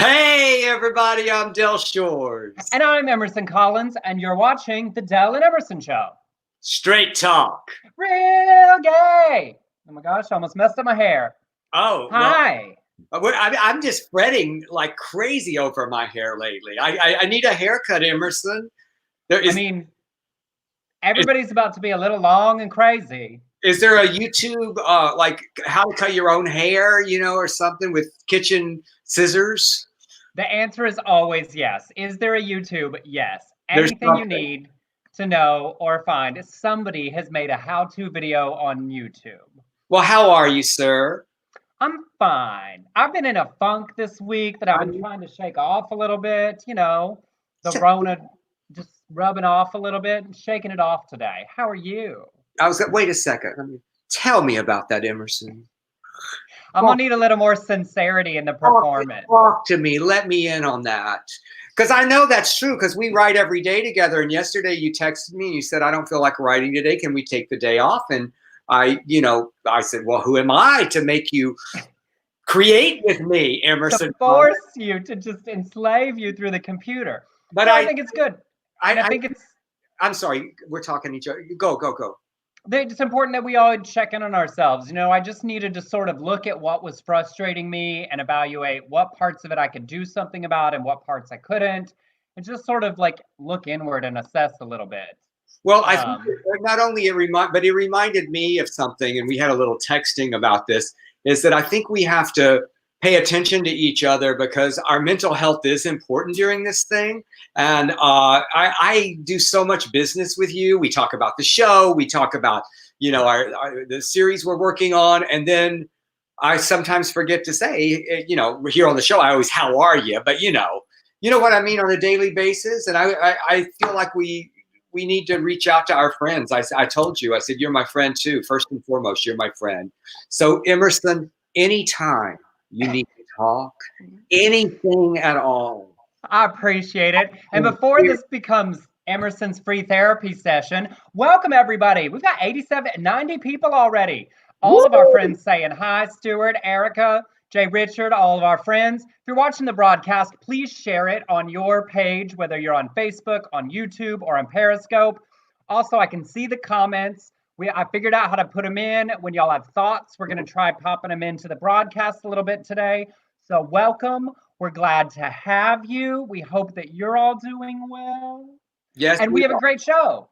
Hey everybody, I'm Del Shores. And I'm Emerson Collins, and you're watching The Del and Emerson Show. Straight talk. Real gay. Oh my gosh, I almost messed up my hair. Oh, hi. Well, I'm just fretting like crazy over my hair lately. I need a haircut, Emerson. Everybody's about to be a little long and crazy. Is there a YouTube, like how to cut your own hair, or something with kitchen scissors? The answer is always yes. Is there a YouTube? Yes. Anything you need to know or find, somebody has made a how-to video on YouTube. Well, how are you, sir? I'm fine. I've been in a funk this week that I've been trying to shake off a little bit, the Rona just rubbing off a little bit and shaking it off today. How are you? Wait a second. Tell me about that, Emerson. I'm gonna need a little more sincerity in the performance. Talk to me. Let me in on that. Because I know that's true, because we write every day together. And yesterday you texted me and you said, I don't feel like writing today. Can we take the day off? And I said, well, who am I to make you create with me, Emerson? To force you to just enslave you through the computer. But I think it's good. I'm sorry, we're talking to each other. Go. It's important that we all check in on ourselves. I just needed to sort of look at what was frustrating me and evaluate what parts of it I could do something about and what parts I couldn't, and just sort of like look inward and assess a little bit. Well, I think not only it reminded me of something, and we had a little texting about this, is that I think we have to pay attention to each other because our mental health is important during this thing. And I do so much business with you. We talk about the show. We talk about, the series we're working on. And then I sometimes forget to say, here on the show, I always, how are you? But you know what I mean, on a daily basis. And I feel like we need to reach out to our friends. I told you, I said, you're my friend too. First and foremost, you're my friend. So Emerson, anytime you need to talk, anything at all. I appreciate it. And before this becomes Emerson's free therapy session, welcome everybody. We've got 90 people already. All of our friends saying hi, Stuart, Erica, Jay Richard, all of our friends. If you're watching the broadcast, please share it on your page, whether you're on Facebook, on YouTube, or on Periscope. Also, I can see the comments. I figured out how to put them in when y'all have thoughts. We're going to try popping them into the broadcast a little bit today. So welcome. We're glad to have you. We hope that you're all doing well. Yes. And we have a great show.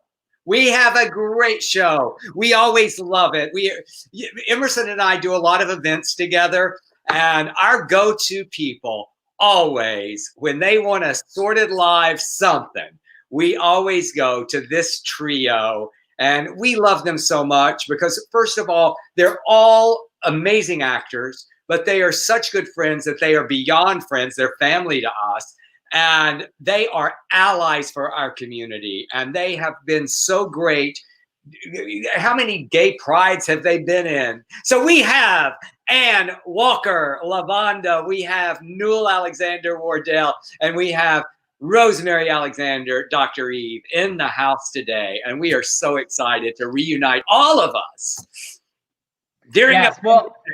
We have a great show. We always love it. Emerson and I do a lot of events together, and our go-to people always, when they want a Sordid live something, we always go to this trio. And we love them so much because, first of all, they're all amazing actors, but they are such good friends that they are beyond friends. They're family to us. And they are allies for our community. And they have been so great. How many gay prides have they been in? So we have Ann Walker, LAVONDA. We have Newell Alexander Wardell. And we have Rosemary Alexander, Dr. Eve, in the house today, and we are so excited to reunite all of us.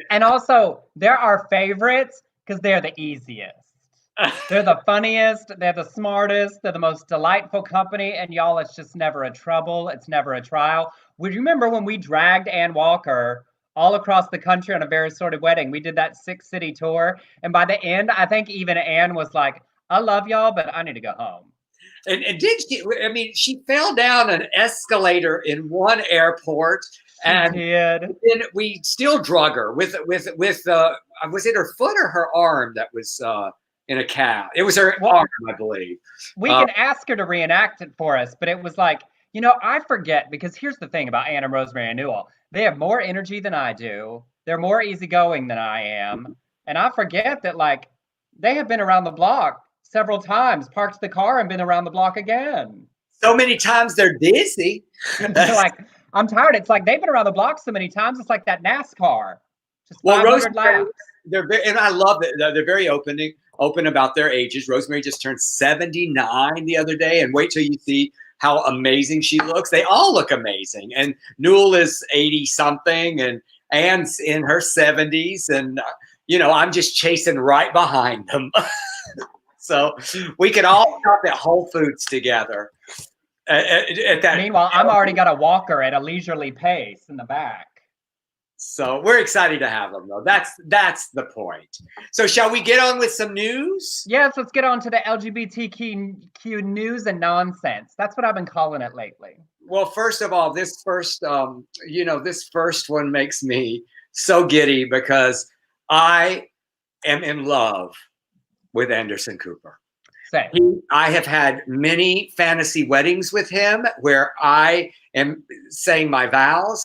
And also they're our favorites because they're the easiest. They're the funniest, they're the smartest, they're the most delightful company, and y'all, it's just never a trouble, it's never a trial. Would you remember when we dragged Ann Walker all across the country on a very sordid wedding? We did that 6-city tour, and by the end, I think even Ann was like, I love y'all, but I need to go home. And did she? I mean, she fell down an escalator in one airport, and then we still drug her with was it her foot or her arm that was in a cast? It was her arm, I believe. We can ask her to reenact it for us, but it was like, I forget, because here's the thing about Ann and Rosemary and Newell. They have more energy than I do. They're more easygoing than I am, and I forget that they have been around the block several times, parked the car and been around the block again. So many times they're dizzy. I'm tired. It's like they've been around the block so many times. It's like that NASCAR. Just 500 laps. And I love it. They're very open about their ages. Rosemary just turned 79 the other day, and wait till you see how amazing she looks. They all look amazing. And Newell is 80 something, and Ann's in her 70s, and I'm just chasing right behind them. So we could all shop at Whole Foods together. At that. Meanwhile, I'm already got a walker at a leisurely pace in the back. So we're excited to have them, though. That's the point. So shall we get on with some news? Yes, let's get on to the LGBTQ news and nonsense. That's what I've been calling it lately. Well, first of all, this first one makes me so giddy because I am in love with Anderson Cooper. I have had many fantasy weddings with him where I am saying my vows.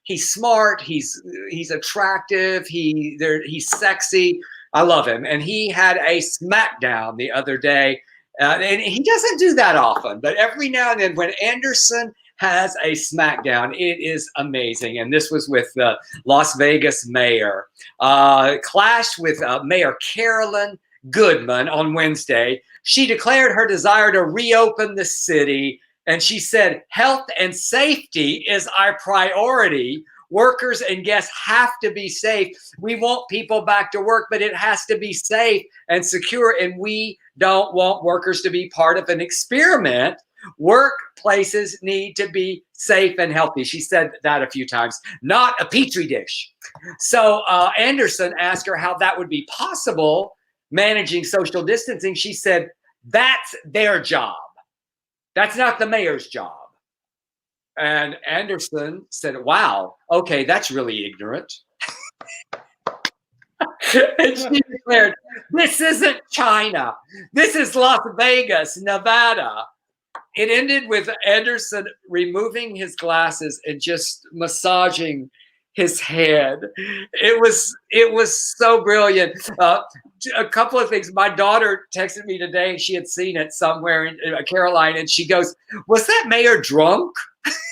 He's smart. He's attractive. He's sexy. I love him. And he had a smackdown the other day. And he doesn't do that often, but every now and then when Anderson has a smackdown, it is amazing. And this was with the Las Vegas mayor. Clashed with Mayor Carolyn Goodman on Wednesday. She declared her desire to reopen the city. And she said, health and safety is our priority. Workers and guests have to be safe. We want people back to work, but it has to be safe and secure. And we don't want workers to be part of an experiment. Workplaces need to be safe and healthy. She said that a few times, not a petri dish. So Anderson asked her how that would be possible, managing social distancing. She said, that's their job. That's not the mayor's job. And Anderson said, wow, okay, that's really ignorant. And she declared, this isn't China. This is Las Vegas, Nevada. It ended with Anderson removing his glasses and just massaging his head. It was so brilliant. A couple of things. My daughter texted me today. She had seen it somewhere in Caroline, and she goes, was that mayor drunk?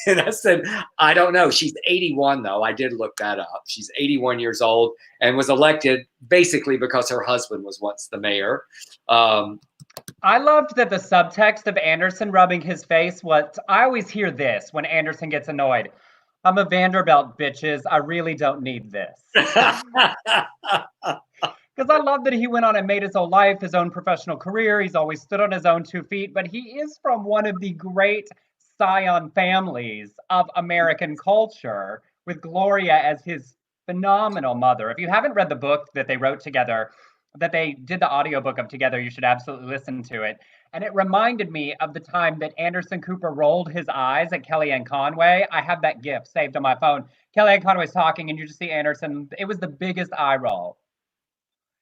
And I said, I don't know. She's 81, though. I did look that up. She's 81 years old and was elected basically because her husband was once the mayor. I loved that the subtext of Anderson rubbing his face was, I always hear this when Anderson gets annoyed. I'm a Vanderbilt, bitches. I really don't need this. Because I love that he went on and made his own life, his own professional career. He's always stood on his own 2 feet, but he is from one of the great scion families of American culture, with Gloria as his phenomenal mother. If you haven't read the book that they wrote together, that they did the audiobook of together, you should absolutely listen to it. And it reminded me of the time that Anderson Cooper rolled his eyes at Kellyanne Conway. I have that GIF saved on my phone. Kellyanne Conway's talking and you just see Anderson. It was the biggest eye roll.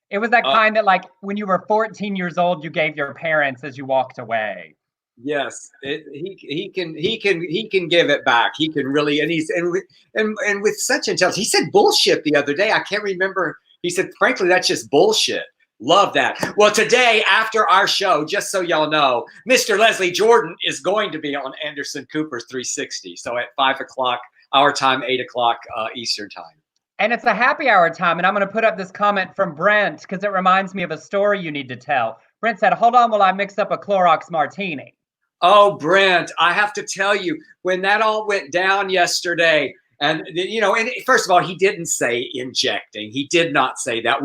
It was that kind that, like, when you were 14 years old, you gave your parents as you walked away. Yes, he can give it back. He can really, and with such intelligence. He said bullshit the other day. I can't remember. He said, frankly, that's just bullshit. Love that. Well, today, after our show, just so y'all know, Mr. Leslie Jordan is going to be on Anderson Cooper's 360. So at 5 o'clock our time, 8 o'clock Eastern time. And it's a happy hour time. And I'm going to put up this comment from Brent because it reminds me of a story you need to tell. Brent said, hold on while I mix up a Clorox martini. Oh, Brent, I have to tell you, when that all went down yesterday, and and first of all, he didn't say injecting. He did not say that.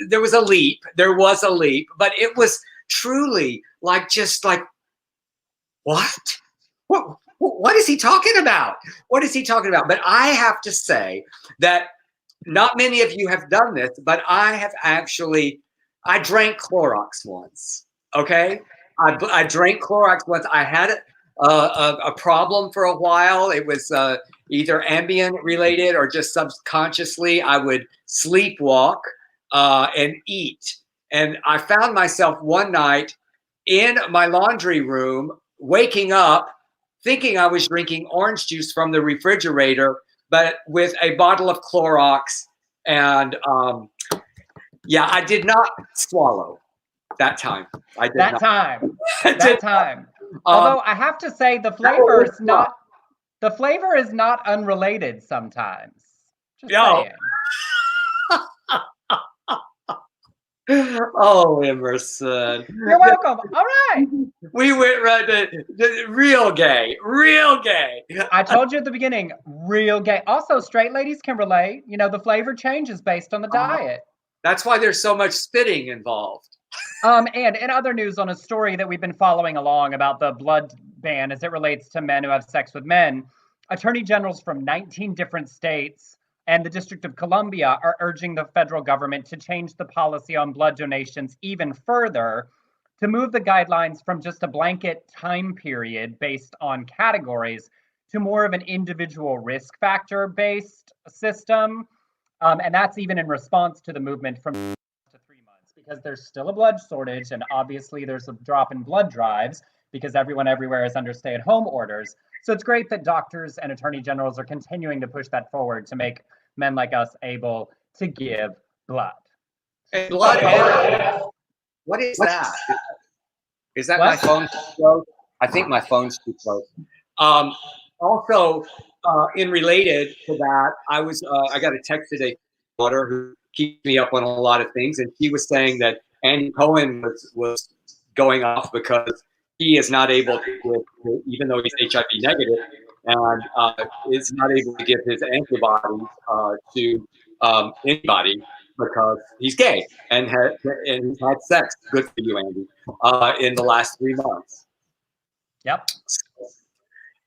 There was a leap. There was a leap, but it was truly like what? What is he talking about? What is he talking about? But I have to say that not many of you have done this, but I have actually. I drank Clorox once. Okay. I drank Clorox once. I had a problem for a while. It was either ambient related or just subconsciously. I would sleepwalk and eat. And I found myself one night in my laundry room, waking up, thinking I was drinking orange juice from the refrigerator, but with a bottle of Clorox. And I did not swallow. That time. I did that not. Time. That time. Although I have to say the flavor is not unrelated sometimes. Just saying. Oh, Emerson. You're welcome. All right. We went right to real gay, real gay. I told you at the beginning, real gay. Also, straight ladies can relate. You know, the flavor changes based on the diet. That's why there's so much spitting involved. And in other news, on a story that we've been following along about the blood ban as it relates to men who have sex with men, attorney generals from 19 different states and the District of Columbia are urging the federal government to change the policy on blood donations even further, to move the guidelines from just a blanket time period based on categories to more of an individual risk factor based system. And that's even in response to the movement from to 3 months, because there's still a blood shortage, and obviously there's a drop in blood drives because everyone everywhere is under stay-at-home orders. So it's great that doctors and attorney generals are continuing to push that forward to make men like us able to give blood. And blood. What is that? Is that my phone too close? I think my phone's too close. Also, in related to that, I got a text today from my daughter who keeps me up on a lot of things, and she was saying that Andy Cohen was going off because he is not able to give, even though he's HIV negative, and is not able to give his antibodies to anybody because he's gay and he's had sex. Good for you, Andy. In the last 3 months. Yep.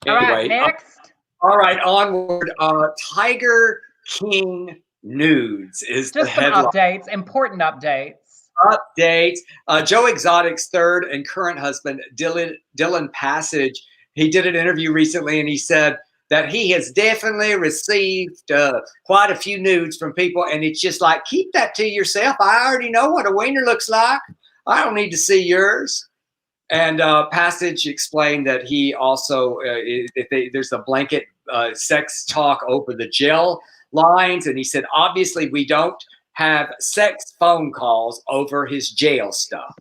Anyway, all right, next. All right, onward. Tiger King nudes is just the headline. Updates, important updates. Joe Exotic's third and current husband, Dylan Passage, he did an interview recently, and he said that he has definitely received quite a few nudes from people, and it's just like, keep that to yourself. I already know what a wiener looks like. I don't need to see yours. And Passage explained that he also, there's a blanket sex talk over the jail lines, and he said, obviously, we don't have sex phone calls over his jail stuff.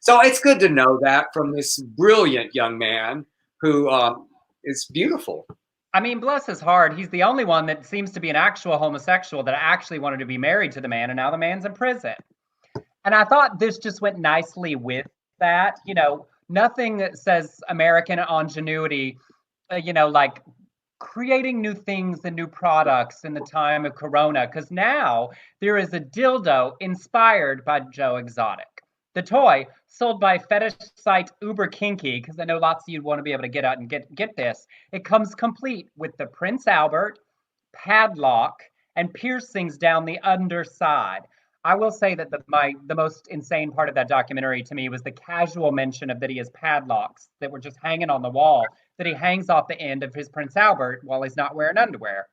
So it's good to know that from this brilliant young man who is beautiful. I mean, bless his heart. He's the only one that seems to be an actual homosexual that actually wanted to be married to the man, and now the man's in prison. And I thought this just went nicely with that. You know, nothing that says American ingenuity, like creating new things and new products in the time of Corona, because now there is a dildo inspired by Joe Exotic. The toy, sold by fetish site Uber Kinky, because I know lots of you want to be able to get out and get this. It comes complete with the Prince Albert, padlock, and piercings down the underside. I will say that the most insane part of that documentary to me was the casual mention of that he has padlocks that were just hanging on the wall that he hangs off the end of his Prince Albert while he's not wearing underwear.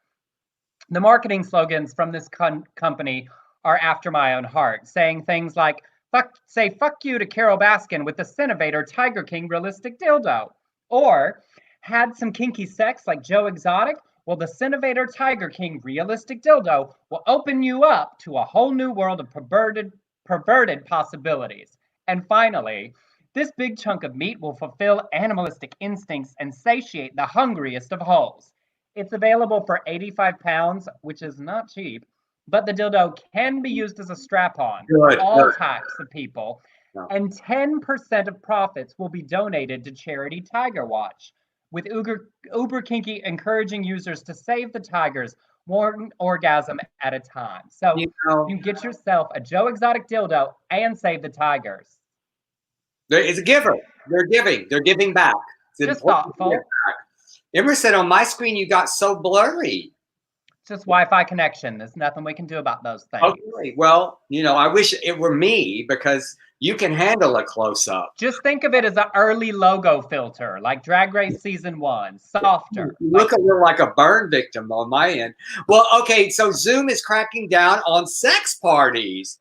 The marketing slogans from this company are after my own heart, saying things like, fuck you to Carol Baskin with the Cinnovator Tiger King realistic dildo. Or, had some kinky sex like Joe Exotic? Well, the Cinnovator Tiger King realistic dildo will open you up to a whole new world of perverted possibilities. And finally, this big chunk of meat will fulfill animalistic instincts and satiate the hungriest of holes. It's available for 85 pounds, which is not cheap, but the dildo can be used as a strap-on for all types of people. No. And 10% of profits will be donated to charity Tiger Watch, with Uber Kinky encouraging users to save the tigers one orgasm at a time. So you can get yourself a Joe Exotic dildo and save the tigers. It's a giver. They're giving. They're giving back. It's just thoughtful. Emerson, on my screen, you got so blurry. Just Wi-Fi connection. There's nothing we can do about those things. Okay. Well, I wish it were me, because you can handle a close-up. Just think of it as an early logo filter, like Drag Race Season 1, softer. You look a little like a burn victim on my end. Well, okay, so Zoom is cracking down on sex parties.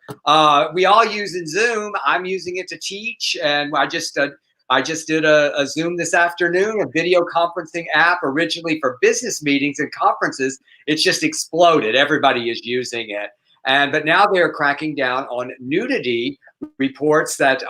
We all using Zoom. I'm using it to teach, and I just did a Zoom this afternoon, a video conferencing app originally for business meetings and conferences. It's just exploded. Everybody is using it. But now they're cracking down on nudity. Reports that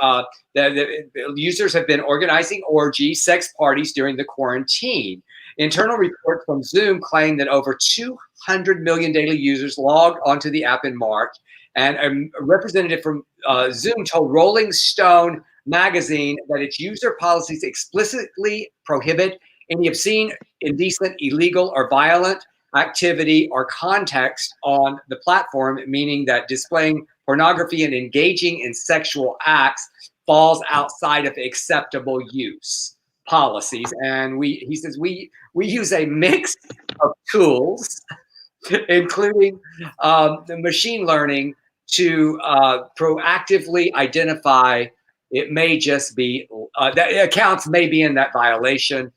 that users have been organizing orgy sex parties during the quarantine. Internal reports from Zoom claim that over 200 million daily users logged onto the app in March. And a representative from Zoom told Rolling Stone magazine that its user policies explicitly prohibit any obscene, indecent, illegal, or violent activity or context on the platform, meaning that displaying pornography and engaging in sexual acts falls outside of acceptable use policies. And he says we use a mix of tools, including the machine learning, to proactively identify. It may just be that accounts may be in that violation.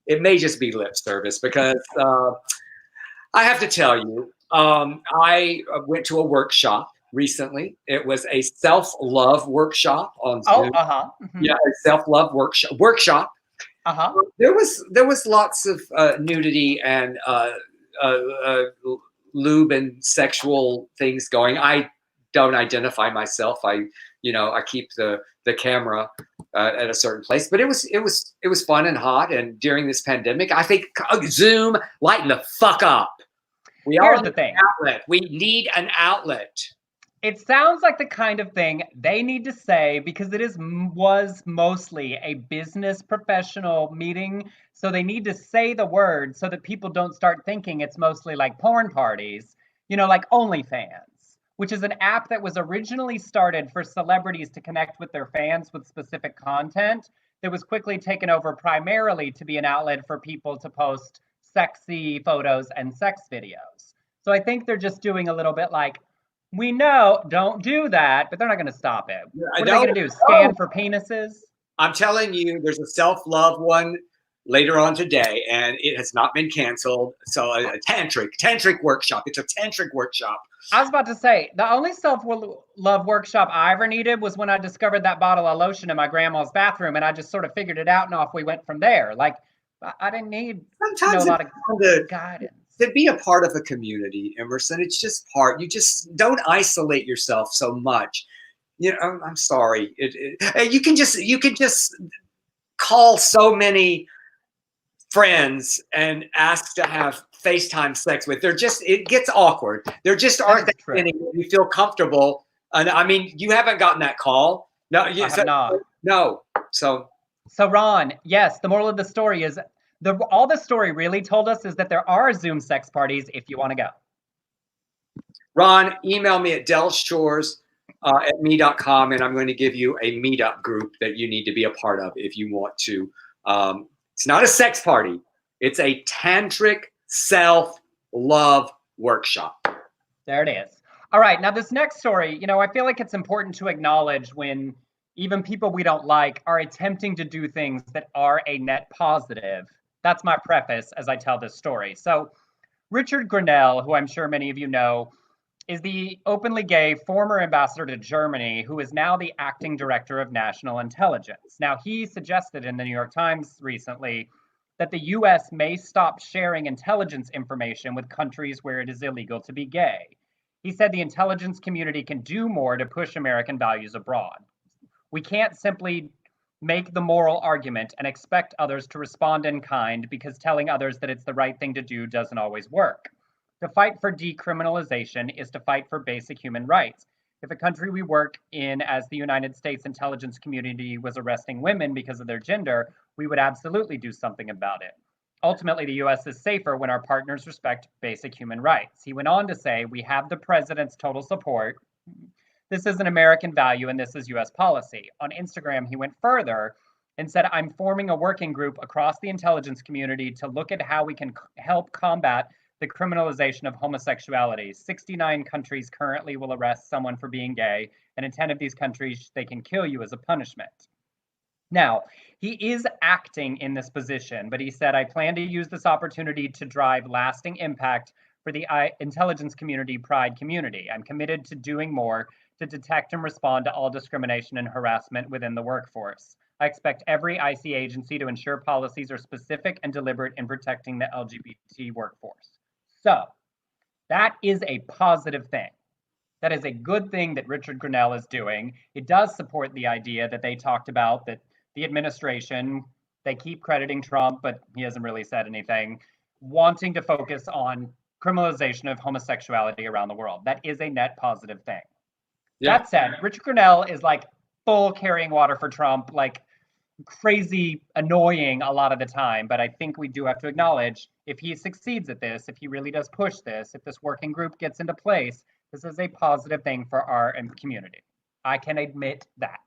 It may just be lip service, because I have to tell you, I went to a workshop recently. It was a self-love workshop on Zoom. Yeah, a self-love workshop. There was lots of nudity and lube and sexual things going. I don't identify myself. I keep the camera at a certain place, but it was fun and hot. And during this pandemic, I think Zoom, lighten the fuck up. Here's the thing. Outlet. We need an outlet. It sounds like the kind of thing they need to say, because it was mostly a business professional meeting. So they need to say the word so that people don't start thinking it's mostly like porn parties, like OnlyFans, which is an app that was originally started for celebrities to connect with their fans with specific content that was quickly taken over primarily to be an outlet for people to post sexy photos and sex videos. So I think they're just doing a little bit like, we know, don't do that, but they're not going to stop it. What are they going to do? Scan for penises? I'm telling you, there's a self-love one later on today, and it has not been canceled. So a tantric workshop. It's a tantric workshop. I was about to say, the only self-love workshop I ever needed was when I discovered that bottle of lotion in my grandma's bathroom, and I just sort of figured it out, and off we went from there. Like, I didn't need a lot of guidance. To be a part of a community, Emerson, it's just part. You just don't isolate yourself so much. I'm sorry. You can just call so many friends and ask to have FaceTime sex with. It gets awkward. There just aren't that many you feel comfortable. And I mean, you haven't gotten that call. No, I have not. No. So Ron, yes, the moral of the story is, all the story really told us is that there are Zoom sex parties if you want to go. Ron, email me at delshores@me.com, and I'm going to give you a meetup group that you need to be a part of if you want to. It's not a sex party. It's a tantric self-love workshop. There it is. All right, now this next story, I feel like it's important to acknowledge when even people we don't like are attempting to do things that are a net positive. That's my preface as I tell this story. So Richard Grinnell, who I'm sure many of you know, is the openly gay former ambassador to Germany, who is now the acting director of national intelligence. Now, he suggested in the New York Times recently that the US may stop sharing intelligence information with countries where it is illegal to be gay. He said the intelligence community can do more to push American values abroad. We can't simply make the moral argument and expect others to respond in kind, because telling others that it's the right thing to do doesn't always work. To fight for decriminalization is to fight for basic human rights. If a country we work in as the United States intelligence community was arresting women because of their gender, we would absolutely do something about it. Ultimately, the US is safer when our partners respect basic human rights. He went on to say, we have the president's total support. This is an American value, and this is US policy. On Instagram, he went further and said, I'm forming a working group across the intelligence community to look at how we can help combat the criminalization of homosexuality. 69 countries currently will arrest someone for being gay, and in 10 of these countries, they can kill you as a punishment. Now, he is acting in this position, but he said, I plan to use this opportunity to drive lasting impact for the intelligence community, pride community. I'm committed to doing more to detect and respond to all discrimination and harassment within the workforce. I expect every IC agency to ensure policies are specific and deliberate in protecting the LGBT workforce. So that is a positive thing. That is a good thing that Richard Grinnell is doing. It does support the idea that they talked about, that the administration, They keep crediting Trump, but he hasn't really said anything, wanting to focus on criminalization of homosexuality around the world. That is a net positive thing. Yeah. That said, Richard Grenell is like full carrying water for Trump, like crazy annoying a lot of the time. But I think we do have to acknowledge, if he succeeds at this, if he really does push this, if this working group gets into place, this is a positive thing for our community. I can admit that.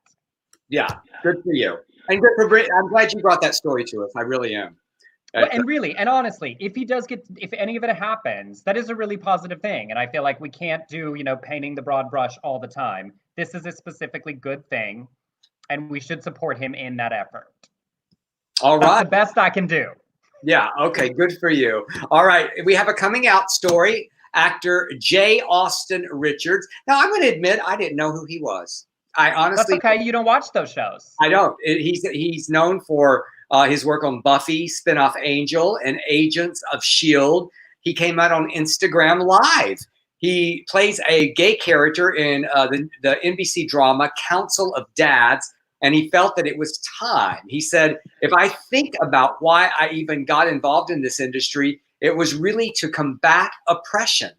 Yeah, good for you. And good for Brit. I'm glad you brought that story to us. I really am. Well, and really, and honestly, if he does get, if any of it happens, that is a really positive thing. And I feel like we can't do, painting the broad brush all the time. This is a specifically good thing, and we should support him in that effort. All right. That's the best I can do. Yeah, okay, good for you. All right, we have a coming out story. Actor J. Austin Richards. Now, I'm going to admit, I didn't know who he was. I honestly. That's okay. You don't watch those shows. I don't. He's known for his work on Buffy, spinoff Angel, and Agents of S.H.I.E.L.D. He came out on Instagram Live. He plays a gay character in the NBC drama Council of Dads, and he felt that it was time. He said, if I think about why I even got involved in this industry, it was really to combat oppression.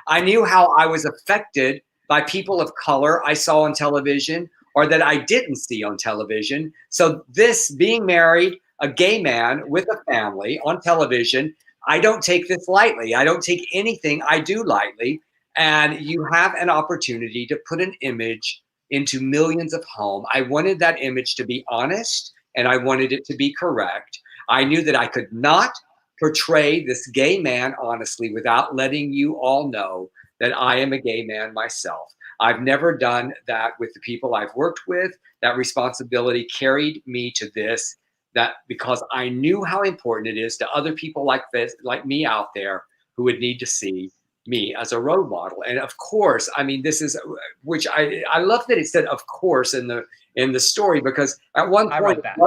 I knew how I was affected by people of color I saw on television or that I didn't see on television. So this, being married, a gay man with a family on television, I don't take this lightly. I don't take anything I do lightly. And you have an opportunity to put an image into millions of homes. I wanted that image to be honest, and I wanted it to be correct. I knew that I could not portray this gay man honestly without letting you all know that I am a gay man myself. I've never done that with the people I've worked with. That responsibility carried me to this, that because I knew how important it is to other people like this, like me out there, who would need to see me as a role model. And of course, I mean, this is, which I love that it said of course in the story, because at one point, I wrote that.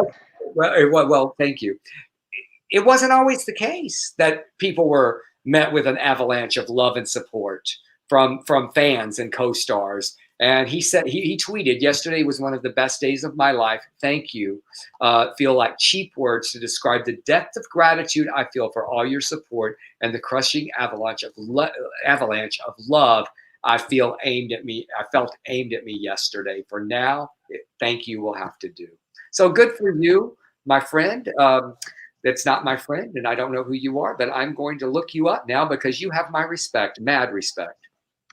Well, thank you. It wasn't always the case that people were met with an avalanche of love and support from fans and co-stars. And he said, he tweeted, yesterday was one of the best days of my life. Thank you. Feel like cheap words to describe the depth of gratitude I feel for all your support and the crushing avalanche of love I felt aimed at me yesterday. For now, thank you will have to do. So good for you, my friend. That's not my friend, and I don't know who you are, but I'm going to look you up now because you have my respect, mad respect.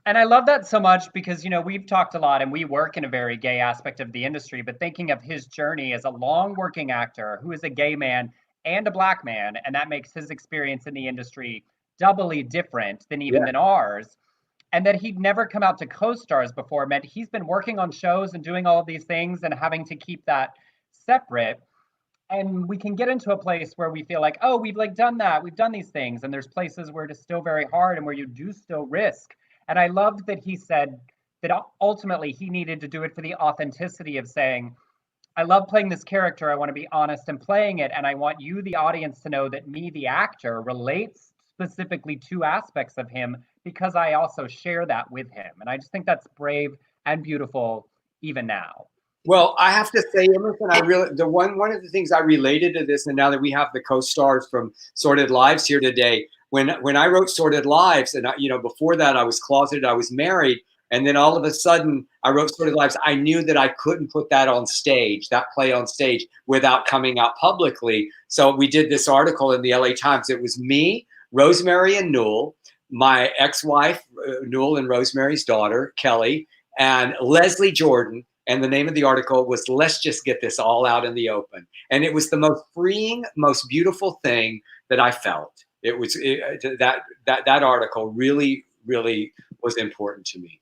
And I love that so much because, we've talked a lot and we work in a very gay aspect of the industry, but thinking of his journey as a long working actor who is a gay man and a Black man, and that makes his experience in the industry doubly different than even than ours. And that he'd never come out to co-stars before meant he's been working on shows and doing all of these things and having to keep that separate. And we can get into a place where we feel like, oh, we've done that. We've done these things. And there's places where it is still very hard and where you do still risk. And I loved that he said that ultimately he needed to do it for the authenticity of saying, I love playing this character. I want to be honest in playing it. And I want you, the audience, to know that me, the actor, relates specifically to aspects of him because I also share that with him. And I just think that's brave and beautiful even now. Well, I have to say, Emerson, one of the things I related to this, and now that we have the co-stars from Sordid Lives here today, when I wrote Sordid Lives, and before that I was closeted, I was married, and then all of a sudden I wrote Sordid Lives. I knew that I couldn't put that on stage, that play on stage, without coming out publicly. So we did this article in the LA Times. It was me, Rosemary, and Newell, my ex-wife, Newell and Rosemary's daughter, Kelly, and Leslie Jordan. And the name of the article was, Let's Just Get This All Out in the Open. And it was the most freeing, most beautiful thing that I felt. It was that article really, really was important to me.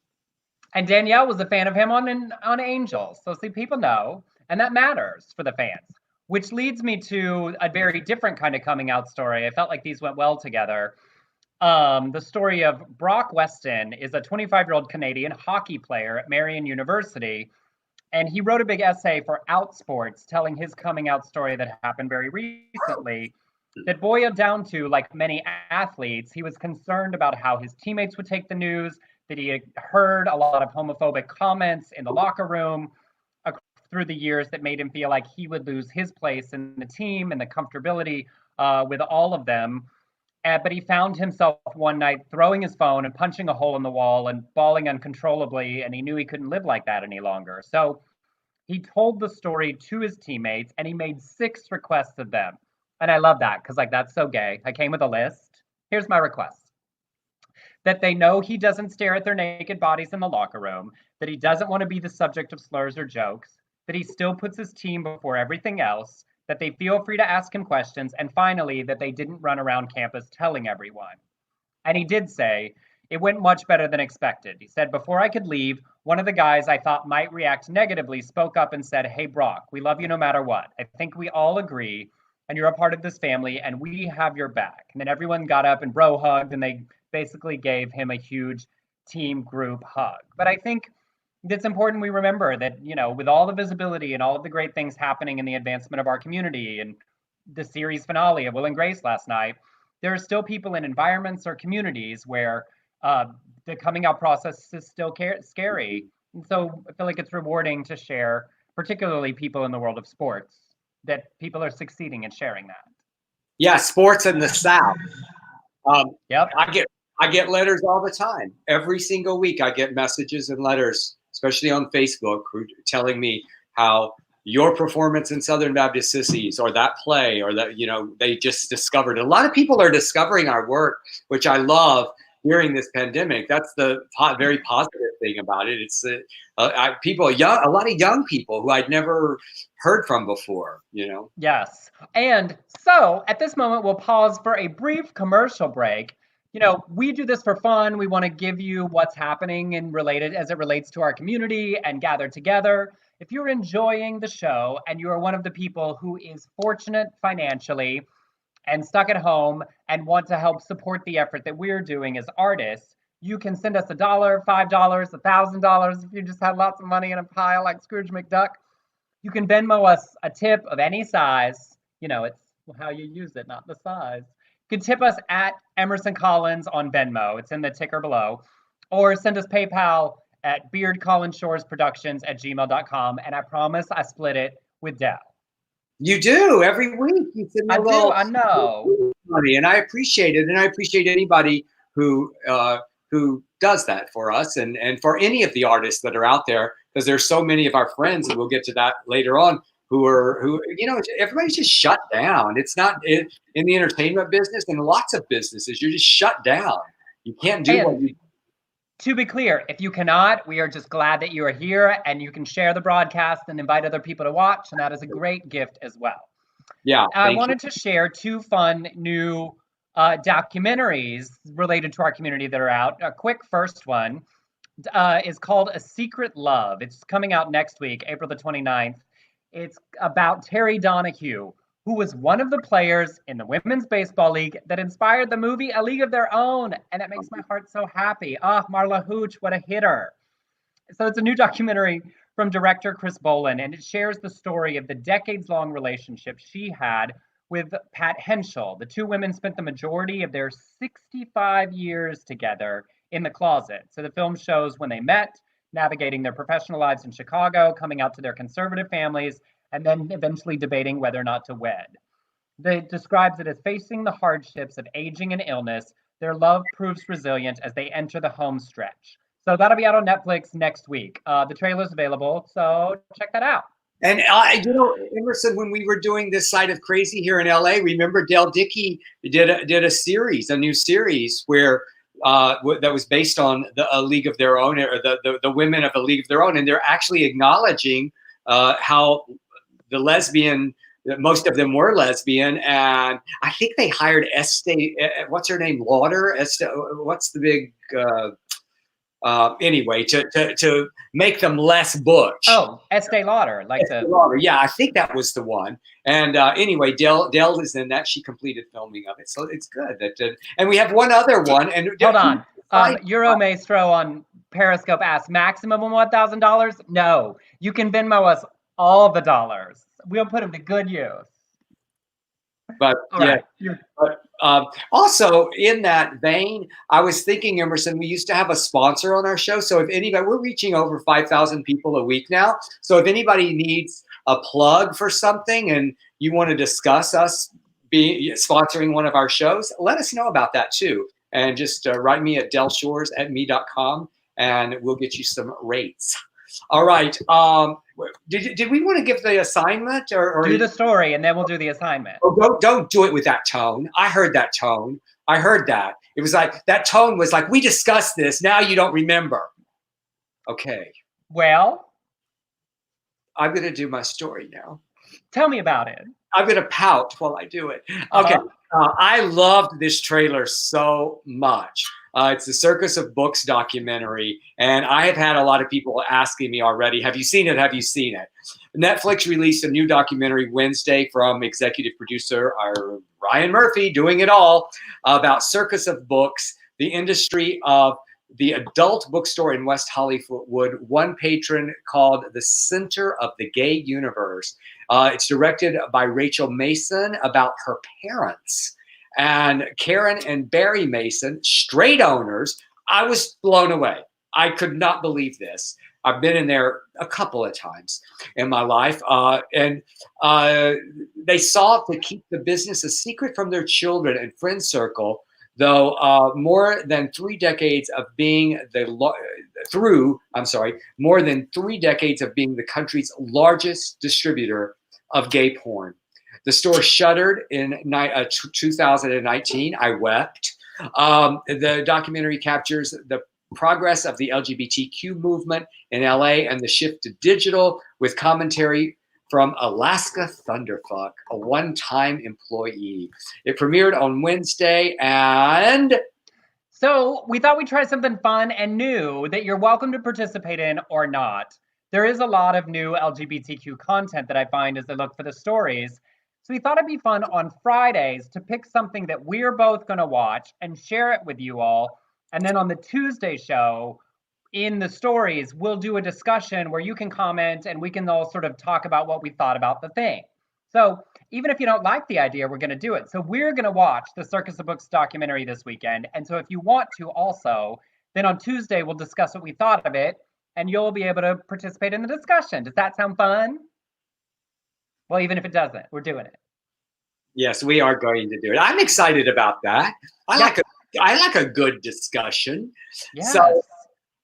And Danielle was a fan of him on Angel. So see, people know, and that matters for the fans, which leads me to a very different kind of coming out story. I felt like these went well together. The story of Brock Weston is a 25-year-old Canadian hockey player at Marion University. And he wrote a big essay for Outsports telling his coming out story that happened very recently that boiled down to, like many athletes, he was concerned about how his teammates would take the news, that he had heard a lot of homophobic comments in the locker room through the years that made him feel like he would lose his place in the team and the comfortability with all of them. But he found himself one night throwing his phone and punching a hole in the wall and bawling uncontrollably, and he knew he couldn't live like that any longer. So he told the story to his teammates, and he made 6 requests of them. And I love that because, like, that's so gay. I came with a list. Here's my request: that they know he doesn't stare at their naked bodies in the locker room, that he doesn't want to be the subject of slurs or jokes, that he still puts his team before everything else, that they feel free to ask him questions, and finally, that they didn't run around campus telling everyone. And he did say, it went much better than expected. He said, before I could leave, one of the guys I thought might react negatively spoke up and said, hey, Brock, we love you no matter what. I think we all agree, and you're a part of this family, and we have your back. And then everyone got up and bro hugged, and they basically gave him a huge team group hug. But I think it's important we remember that, you know, with all the visibility and all of the great things happening in the advancement of our community and the series finale of Will and Grace last night, there are still people in environments or communities where the coming out process is still scary. And so I feel like it's rewarding to share, particularly people in the world of sports, that people are succeeding in sharing that. Yeah, sports in the South. Yep. I get letters all the time. Every single week I get messages and letters, especially on Facebook, telling me how your performance in Southern Baptist Sissies or that play or that, you know, they just discovered. A lot of people are discovering our work, which I love during this pandemic. That's the very positive thing about it. It's people, a lot of young people who I'd never heard from before, you know? Yes. And so at this moment, we'll pause for a brief commercial break. You know, we do this for fun. We want to give you what's happening and related as it relates to our community and gather together. If you're enjoying the show and you are one of the people who is fortunate financially and stuck at home and want to help support the effort that we're doing as artists, you can send us $1, $5, $1,000 if you just had lots of money in a pile like Scrooge McDuck. You can Venmo us a tip of any size. You know, it's how you use it, not the size. You can tip us at Emerson Collins on Venmo. It's in the ticker below. Or send us PayPal at beardcollinshoresproductions@gmail.com. And I promise I split it with Dell. You do every week. You send me I do. I know. Money, and I appreciate it, and I appreciate anybody who does that for us, and for any of the artists that are out there, because there's so many of our friends, and we'll get to that later on, who you know, everybody's just shut down. It's not in the entertainment business and lots of businesses. You're just shut down. You can't do what you. To be clear, if you cannot, we are just glad that you are here and you can share the broadcast and invite other people to watch, and that is a great gift as well. Yeah. I wanted to share 2 fun new documentaries related to our community that are out. A quick first one is called A Secret Love. It's coming out next week, April the 29th. It's about Terry Donahue, who was one of the players in the Women's Baseball League that inspired the movie A League of Their Own. And that makes my heart so happy. Marla Hooch, what a hitter. So it's a new documentary from director Chris Bolan, and it shares the story of the decades-long relationship she had with Pat Henschel. The 2 women spent the majority of their 65 years together in the closet. So the film shows when they met, navigating their professional lives in Chicago, coming out to their conservative families, and then eventually debating whether or not to wed. It describes it as facing the hardships of aging and illness. Their love proves resilient as they enter the home stretch. So that'll be out on Netflix next week. The trailer's available, so check that out. And you know, Emerson, when we were doing this Side of Crazy here in LA, remember Del Dickey did a series, a new series where that was based on A League of Their Own, or the women of A League of Their Own, and they're actually acknowledging how the lesbian, most of them were lesbian, and I think they hired Estee, what's her name, Lauder, what's the big anyway, to make them less butch. Oh, Estee Lauder, like Estee Lauder. Yeah, I think that was the one. And anyway, Dell is in that. She completed filming of it, so it's good. And we have one other one. And hold on, Euro Maestro on Periscope asked, maximum $1,000? No, you can Venmo us all the dollars. We'll put them to good use. But all yeah, right. Also, in that vein, I was thinking, Emerson, we used to have a sponsor on our show. So if anybody, we're reaching over 5,000 people a week now. So if anybody needs a plug for something and you want to discuss us being sponsoring one of our shows, let us know about that too. And just write me at delshores@me.com and we'll get you some rates. All right. Did we want to give the assignment or do the story and then we'll do the assignment? Oh, don't do it with that tone. I heard that tone. I heard that. It was like, that tone was like, we discussed this. Now you don't remember. Okay. Well, I'm going to do my story now. Tell me about it. I'm going to pout while I do it. Okay. I loved this trailer so much. It's the Circus of Books documentary. And I have had a lot of people asking me already, have you seen it? Have you seen it? Netflix released a new documentary Wednesday from executive producer Ryan Murphy, doing it all, about Circus of Books, the industry of the adult bookstore in West Hollywood, one patron called the Center of the Gay Universe. It's directed by Rachel Mason about her parents. And Karen and Barry Mason, straight owners. I was blown away. I could not believe this. I've been in there a couple of times in my life. And they sought to keep the business a secret from their children and friend circle, though more than 3 decades of being more than 3 decades of being the country's largest distributor of gay porn. The store shuttered in 2019. I wept. The documentary captures the progress of the LGBTQ movement in LA and the shift to digital, with commentary from Alaska Thunderfuck, a one-time employee. It premiered on Wednesday, and so we thought we'd try something fun and new that you're welcome to participate in or not. There is a lot of new LGBTQ content that I find as I look for the stories. So we thought it'd be fun on Fridays to pick something that we're both going to watch and share it with you all. And then on the Tuesday show, in the stories, we'll do a discussion where you can comment and we can all sort of talk about what we thought about the thing. So even if you don't like the idea, we're going to do it. So we're going to watch the Circus of Books documentary this weekend. And so if you want to also, then on Tuesday, we'll discuss what we thought of it and you'll be able to participate in the discussion. Does that sound fun? Well, even if it doesn't, we're doing it. Yes, we are going to do it. I'm excited about that. I like a good discussion. Yes. So,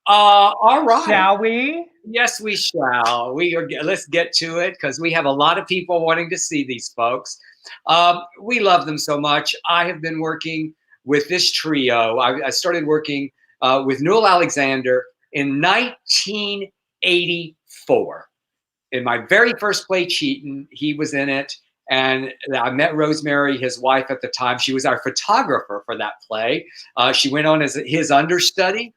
all right. Shall we? Yes, we shall. Let's get to it because we have a lot of people wanting to see these folks. We love them so much. I have been working with this trio. I started working with Newell Alexander in 1984. In my very first play, Cheatin', he was in it. And I met Rosemary, his wife at the time. She was our photographer for that play. She went on as his understudy.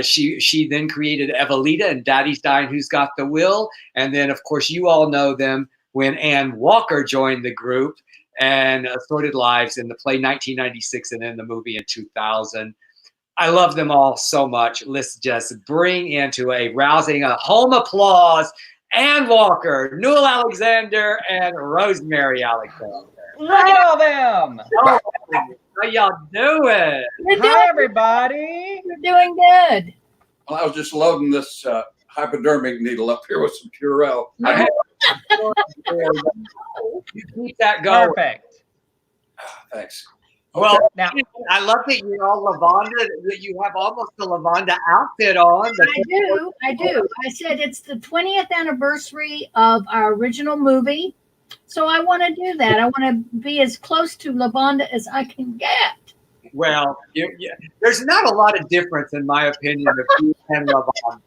She then created Evelita and Daddy's Dying, Who's Got the Will? And then, of course, you all know them when Ann Walker joined the group and Sordid Lives in the play 1996 and then the movie in 2000. I love them all so much. Let's just bring into a rousing home applause Ann Walker, Newell Alexander, and Rosemary Alexander. Look at all them. Oh, how y'all doing? Hi, everybody. We're doing good. Well, I was just loading this hypodermic needle up here with some Purell. Keep that going. Perfect. Thanks. Well, Now, I love that you're all lavanda, that you have almost a lavanda outfit on. I do. I said it's the 20th anniversary of our original movie. So I want to do that. I want to be as close to lavanda as I can get. Well, there's not a lot of difference, in my opinion, of you and lavanda.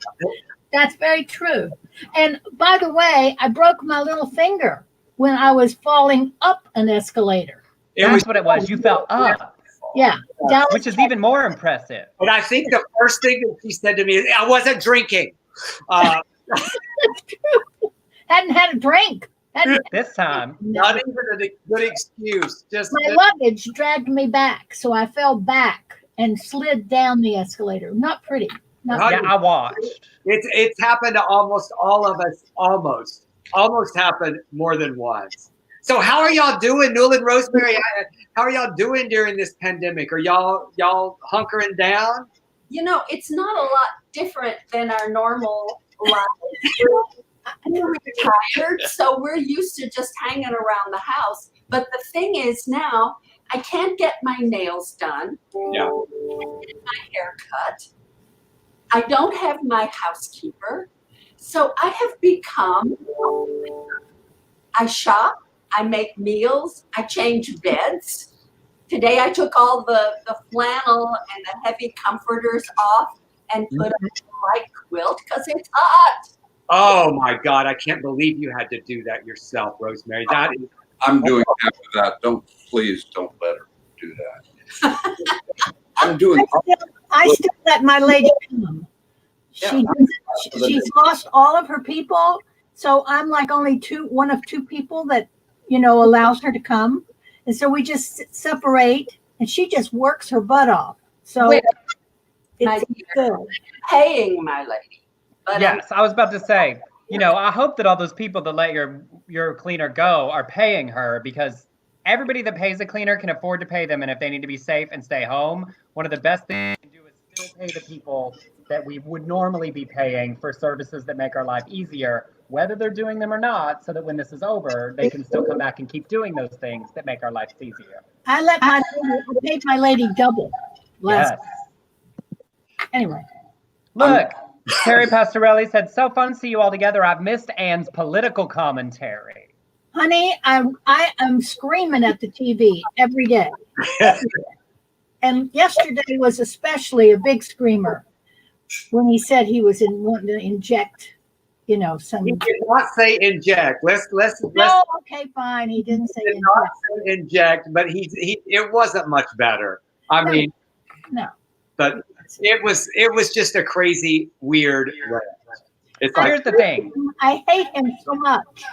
That's very true. And by the way, I broke my little finger when I was falling up an escalator. that's what it was. You fell up. Yeah. Which is even more impressive. But I think the first thing that she said to me is, I wasn't drinking. That's true. Hadn't had a drink. This time. Not even a good excuse. Just My luggage dragged me back. So I fell back and slid down the escalator. Not pretty. Yeah, I watched. It's happened to almost all of us. Almost happened more than once. So how are y'all doing, Newell and Rosemary? How are y'all doing during this pandemic? Are y'all hunkering down? You know, it's not a lot different than our normal lives. We're retired, so we're used to just hanging around the house. But the thing is now, I can't get my nails done. Yeah. I can't get my hair cut. I don't have my housekeeper. So I have become, I shop, I make meals, I change beds. Today I took all the flannel and the heavy comforters off and put on a light quilt because it's hot. Oh my God, I can't believe you had to do that yourself, Rosemary. That is. I'm doing half of that. Please don't let her do that. I'm doing. I still let my lady come. She's lost all of her people, so I'm like only one of two people that allows her to come, and so we just separate, and she just works her butt off. So it's good. Paying my lady. But yes, I was about to say, I hope that all those people that let your cleaner go are paying her, because everybody that pays a cleaner can afford to pay them. And if they need to be safe and stay home, one of the best things we can do is still pay the people that we would normally be paying for services that make our life easier, whether they're doing them or not, so that when this is over, they can still come back and keep doing those things that make our lives easier. I paid my lady double. Yes. Anyway. Look. Terry Pastorelli said, "So fun to see you all together. I've missed Anne's political commentary." Honey, I am screaming at the TV every day. And yesterday was especially a big screamer when he said he was wanting to inject, some. He did not say inject. Let's. No, okay, fine. He didn't say inject. Not say inject, but it wasn't much better. I mean, no. But it was just a crazy, weird way. It's Here's the thing. I hate him so much.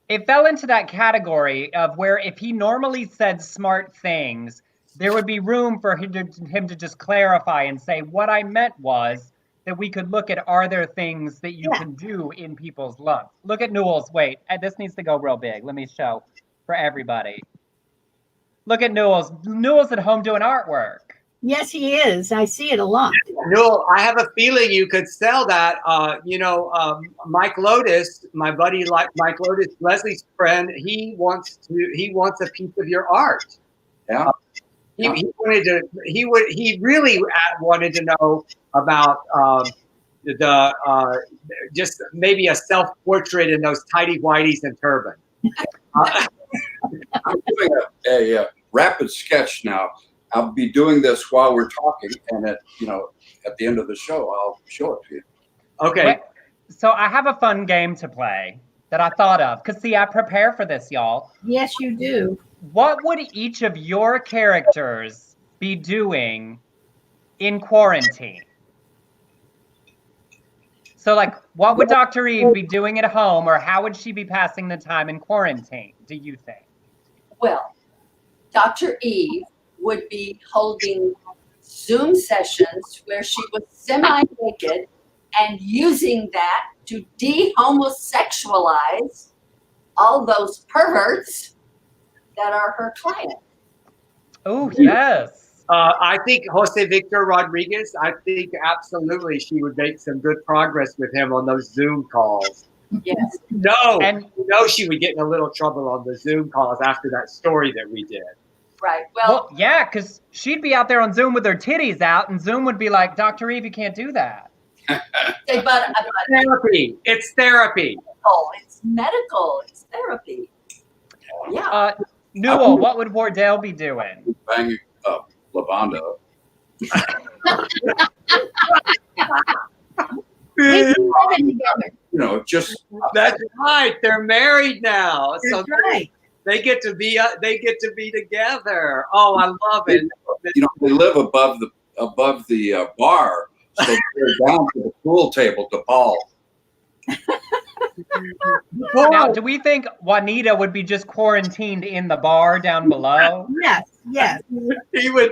It fell into that category of where if he normally said smart things, there would be room for him to just clarify and say, what I meant was that we could look at, are there things that you can do in people's lungs? Look at Newell's. Wait, this needs to go real big. Let me show for everybody. Look at Newell's. Newell's at home doing artwork. Yes, he is. I see it a lot. Newell, I have a feeling you could sell that. Mike Lotus, my buddy, like Mike Lotus, Leslie's friend, he wants a piece of your art. Yeah. He really wanted to know about just maybe a self-portrait in those tidy whities and turban. I'm doing a rapid sketch now. I'll be doing this while we're talking, and at the end of the show, I'll show it to you. Okay. Wait, so I have a fun game to play that I thought of, because see, I prepare for this, y'all. Yes, you do. What would each of your characters be doing in quarantine? So, like, what would Dr. Eve be doing at home, or how would she be passing the time in quarantine, do you think? Well, Dr. Eve would be holding Zoom sessions where she was semi-naked and using that to de-homosexualize all those perverts that are her clients. Oh, yes. I think Jose Victor Rodriguez, I think absolutely she would make some good progress with him on those Zoom calls. Yes. She would get in a little trouble on the Zoom calls after that story that we did. Right. Well, yeah, because she'd be out there on Zoom with her titties out, and Zoom would be like, Dr. Eve, you can't do that. but therapy. It's therapy. It's medical. It's therapy. Yeah. Newell, what would Wardell be doing? Banging up LAVONDA. Just that's right. They're married now. That's right. They get to be together. Oh, I love it. They live above the bar, so they're down to the pool table to ball. Now, do we think Juanita would be just quarantined in the bar down below? Yes. He would.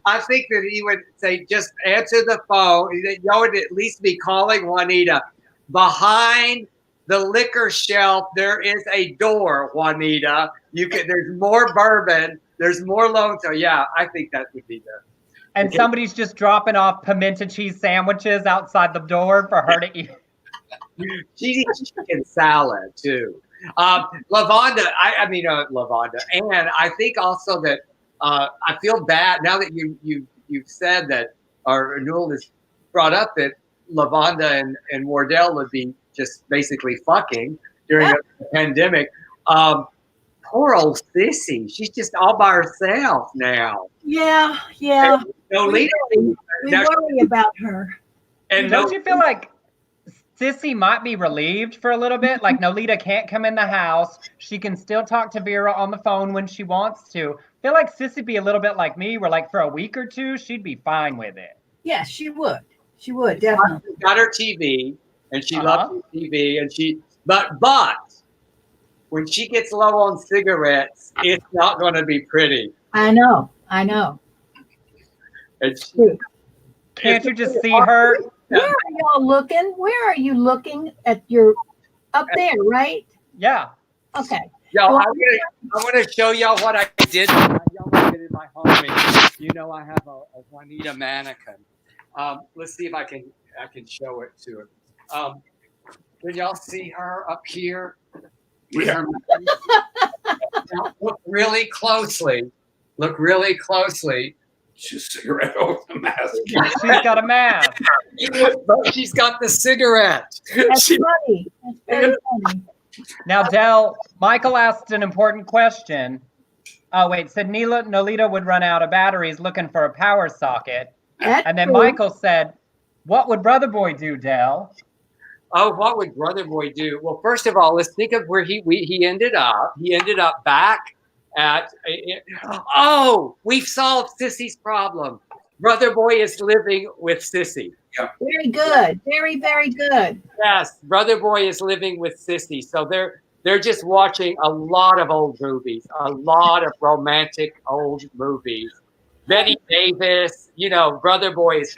I think that he would say, just answer the phone. Y'all would at least be calling Juanita behind the liquor shelf, there is a door, Juanita. There's more bourbon, there's more loans. So yeah, I think that would be the. And somebody's just dropping off pimento cheese sandwiches outside the door for her to eat. She eats chicken salad too. LaVonda, LaVonda, and I think also that I feel bad now that you've said that, or Newell has brought up that LaVonda and Wardell would be just basically fucking during a pandemic. Poor old Sissy, she's just all by herself now. Yeah. Nolita, We worry about her. and Don't you feel like Sissy might be relieved for a little bit? Like Nolita can't come in the house. She can still talk to Vera on the phone when she wants to. I feel like Sissy be a little bit like me, where like for a week or two, she'd be fine with it. Yes, she would. She would, definitely. got her TV, and she loves TV, and but when she gets low on cigarettes, it's not going to be pretty. I know. Can't you just see her? Where are y'all looking? Where are you looking at your up there, right? Yeah. Okay. Yo, I'm gonna show y'all what I did. Y'all did in my home. You know, I have a Juanita mannequin. Let's see if I can show it to her. Can y'all see her up here? Yeah. Now, look really closely. She's a cigarette over the mask. She's got a mask. But she's got the cigarette. That's funny. That's very funny. Now, Del, Michael asked an important question. Oh, wait, said Nolita would run out of batteries looking for a power socket. That's And then true. Michael said, what would Brother Boy do, Del? Oh, what would Brother Boy do? Well, first of all, let's think of where he ended up. He ended up back at. We've solved Sissy's problem. Brother Boy is living with Sissy. Very good. Very, very good. Yes, Brother Boy is living with Sissy. So they're just watching a lot of old movies, a lot of romantic old movies. Betty Davis, Brother Boy's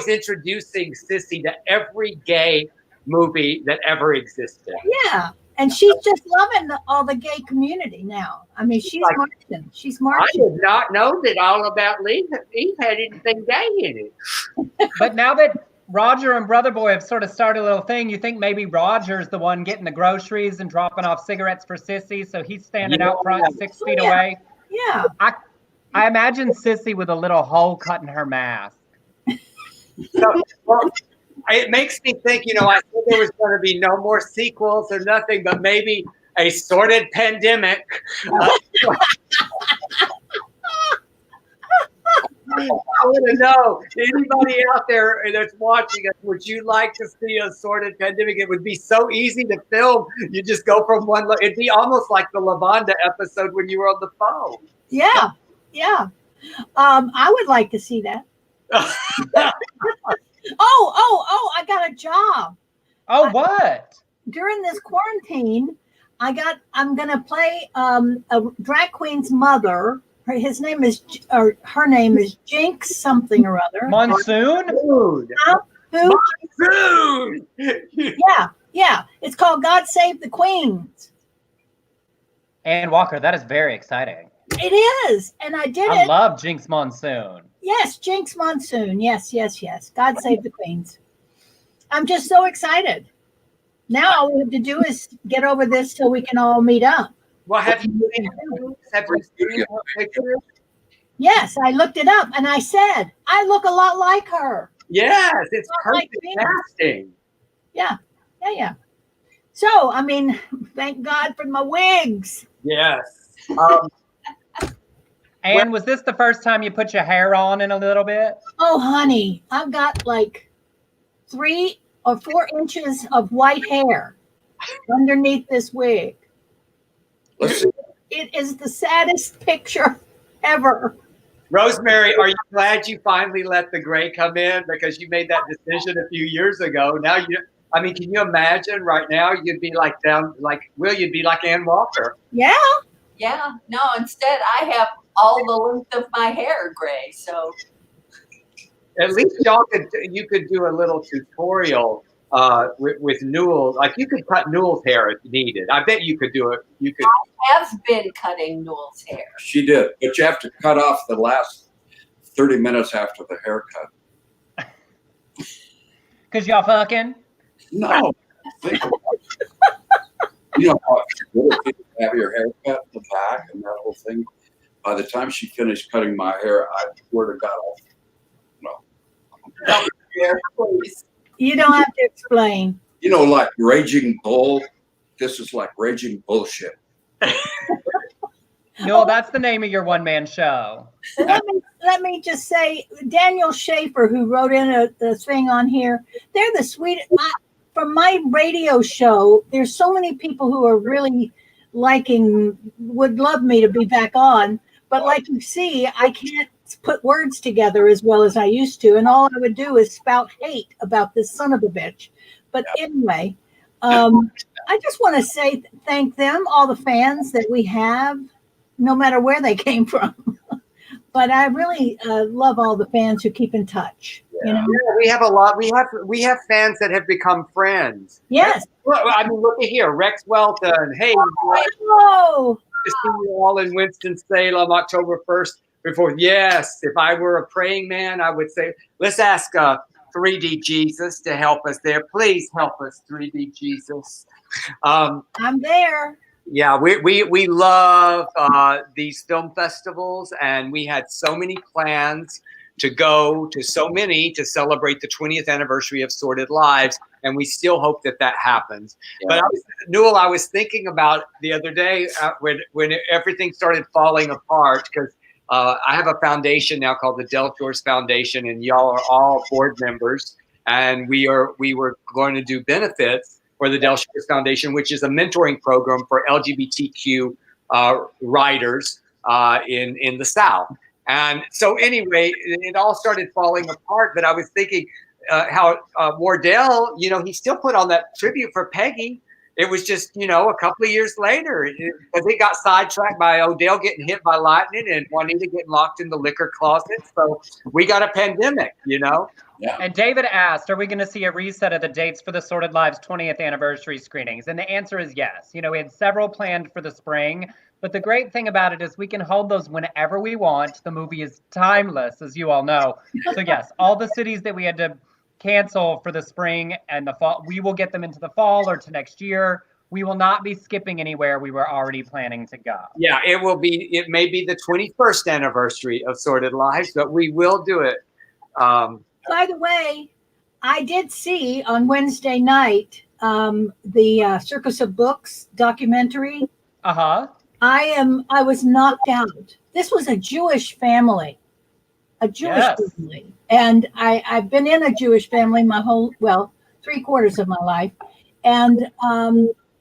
introducing Sissy to every gay movie that ever existed. Yeah. And she's just loving all the gay community now. I mean, she's marching. She's I marching. did not know that all about Eve had anything gay in it. But now that Roger and Brother Boy have sort of started a little thing, you think maybe Roger's the one getting the groceries and dropping off cigarettes for Sissy, so he's standing out front 6 feet away? Yeah. I imagine Sissy with a little hole cut in her mask. So, it makes me think, I said there was going to be no more sequels or nothing, but maybe a sordid pandemic. I want to know, anybody out there that's watching us, would you like to see a sordid pandemic? It would be so easy to film. You just go from one, it'd be almost like the LaVonda episode when you were on the phone. Yeah. Yeah. I would like to see that. I got a job. Oh, what? During this quarantine, I'm going to play a drag queen's mother. Her name is Jinx something or other. Monsoon? Dude. Who? Monsoon! Yeah. It's called God Save the Queens. Ann Walker, that is very exciting. It is. And I did I it. love Jinx Monsoon. Yes, Jinx Monsoon. Yes. God Save the Queens. I'm just so excited. Now all we have to do is get over this so we can all meet up. Well, have you seen her pictures? Yes, I looked it up and I said, I look a lot like her. Yes, it's Not like perfect me. casting. Yeah. So, I mean, thank God for my wigs. Yes. And was this the first time you put your hair on in a little bit? Oh, honey, I've got like 3 or 4 inches of white hair underneath this wig. Let's see. It is the saddest picture ever. Rosemary, are you glad you finally let the gray come in? Because you made that decision a few years ago. Now can you imagine right now you'd be you'd be like Ann Walker. Yeah. Yeah, no, instead I have all the length of my hair gray, so. At least you could do a little tutorial with Newell. Like you could cut Newell's hair if needed. I bet you could do it. You could. I have been cutting Newell's hair. She did, but you have to cut off the last 30 minutes after the haircut. Cause y'all fucking. No. Think about it. You know how good it is to have your hair cut in the back and that whole thing. By the time she finished cutting my hair, I swear to God, no. Please. You don't have to explain. You know, like Raging Bull. This is like Raging Bullshit. No, that's the name of your one-man show. Let me just say, Daniel Schaefer, who wrote in a thing on here, they're the sweetest. From my radio show, there's so many people who are really would love me to be back on. But like you see, I can't put words together as well as I used to. And all I would do is spout hate about this son of a bitch. But anyway, I just want to say thank them, all the fans that we have, no matter where they came from. But I really love all the fans who keep in touch. You know? Yeah, we have a lot. We have fans that have become friends. Yes. Well, I mean, look at here, Rex Welton. Hey, Hello. to see you all in Winston-Salem, October 1st. Yes, if I were a praying man, I would say, let's ask 3D Jesus to help us there. Please help us, 3D Jesus. I'm there. Yeah, we love these film festivals, and we had so many plans to go to so many to celebrate the 20th anniversary of Sordid Lives, and we still hope that happens. Yeah. But Newell, I was thinking about the other day when everything started falling apart, because I have a foundation now called the Delatour Foundation, and y'all are all board members, and we were going to do benefits for the Delatour Foundation, which is a mentoring program for LGBTQ writers in the South. And so anyway, it all started falling apart. But I was thinking how Wardell, he still put on that tribute for Peggy. It was just, a couple of years later, because it got sidetracked by Odell getting hit by lightning and Juanita getting locked in the liquor closet. So we got a pandemic, Yeah. And David asked, are we going to see a reset of the dates for the Sordid Lives 20th anniversary screenings? And the answer is yes. We had several planned for the spring, but the great thing about it is we can hold those whenever we want. The movie is timeless, as you all know. So yes, all the cities that we had to cancel for the spring and the fall, we will get them into the fall or to next year. We will not be skipping anywhere we were already planning to go. Yeah, it may be the 21st anniversary of Sordid Lives, but we will do it. By the way, I did see on Wednesday night the Circus of Books documentary. Uh-huh. I was knocked out. This was a Jewish family. Family. And I've been in a Jewish family my whole, 3/4 of my life. And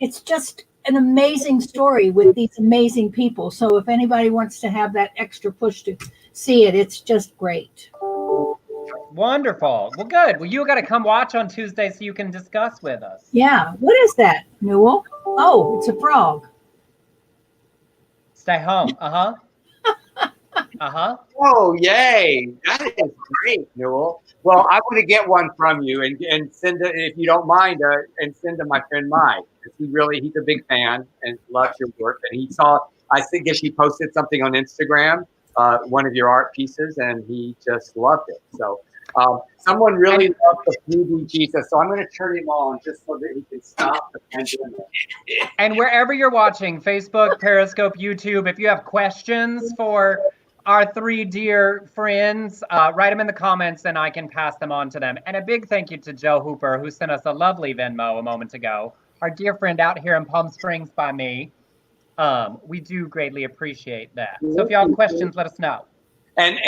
it's just an amazing story with these amazing people. So if anybody wants to have that extra push to see it, it's just great. Wonderful. Well, good. Well, you got to come watch on Tuesday so you can discuss with us. Yeah. What is that, Newell? Oh, it's a frog. Stay home. Uh-huh. Uh-huh. Oh, yay. That is great, Newell. Well, I want to get one from you and send it, if you don't mind, and send to my friend Mike. He's a big fan and loves your work. And I guess he posted something on Instagram, one of your art pieces, and he just loved it. So someone really loved the 3D Jesus. So I'm going to turn him on just so that he can stop the pandemic. And wherever you're watching, Facebook, Periscope, YouTube, if you have questions for our three dear friends, write them in the comments and I can pass them on to them. And a big thank you to Joe Hooper, who sent us a lovely Venmo a moment ago. Our dear friend out here in Palm Springs by me. We do greatly appreciate that. So if y'all have questions, let us know. And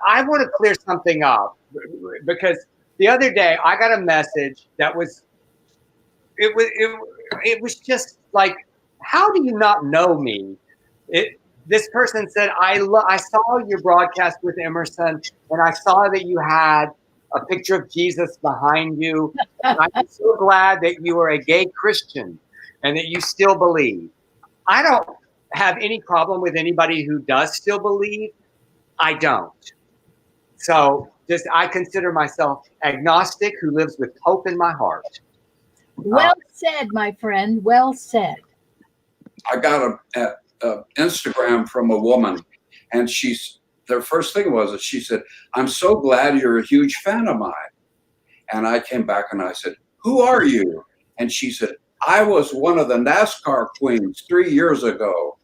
I want to clear something up, because the other day I got a message that was just like, how do you not know me? This person said, I saw your broadcast with Emerson, and I saw that you had a picture of Jesus behind you. And I'm so glad that you are a gay Christian and that you still believe. I don't have any problem with anybody who does still believe. I don't. So I consider myself agnostic who lives with hope in my heart. Well said, my friend. Well said. I got a Instagram from a woman, and their first thing was that she said, "I'm so glad you're a huge fan of mine." And I came back and I said, "Who are you?" And she said, "I was one of the NASCAR queens 3 years ago."